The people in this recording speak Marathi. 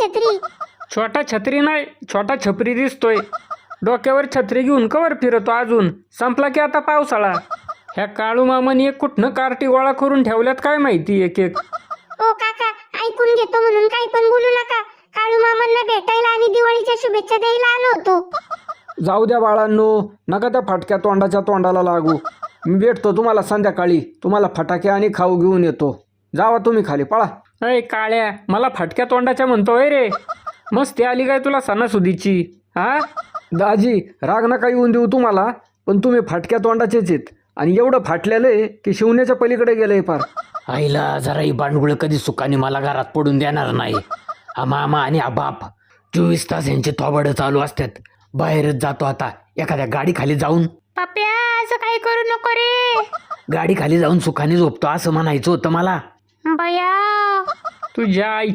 छत्री. छोटा छत्री नाही, छोटा छपरी दिसतोय. डोक्यावर छत्री घेऊन कवर फिरतो अजून? संपला की आता पावसाळा. ह्या काळू मामाने एक कुठनं कार्टी गोळा करून ठेवल्यात काय माहिती एक एक. ओ काका, ऐकून घेतो म्हणून काही पण बोलू नका. काळू मामांना भेटायला आणि दिवाळीच्या शुभेच्छा द्यायला आलो होतो. जाऊ द्या बाळांनो, नका त्या फटक्या तोंडाच्या तोंडाला लागू. मी भेटतो तुम्हाला संध्याकाळी. तुम्हाला फटाके आणि खाऊ घेऊन येतो. जावा तुम्ही खाली, पळा. अय काळ्या, मला फटक्या तोंडाच्या म्हणतोय रे. मस्ती आली काय तुला सणासुदीची? हा दाजी, राग नका येऊन देऊ तुम्हाला, पण तुम्ही फटक्या तोंडाचेच आहेत. आणि एवढं फाटलेलं आहे की शिवण्याच्या पलीकडे गेलंय फार. आईला जरा ही बांडगुळ कधी सुखाने मला घरात पडून देणार नाही. हा मामा आणि हा बाप 24 तास यांचे थोबाडं चालू असतात. बाहेरच जातो आता एखाद्या गाडी खाली जाऊन. पप्या, असं काही करू नको रे. गाडी खाली जाऊन सुखाने झोपतो असं म्हणायचं होतं मला. बया. तुझ्या आई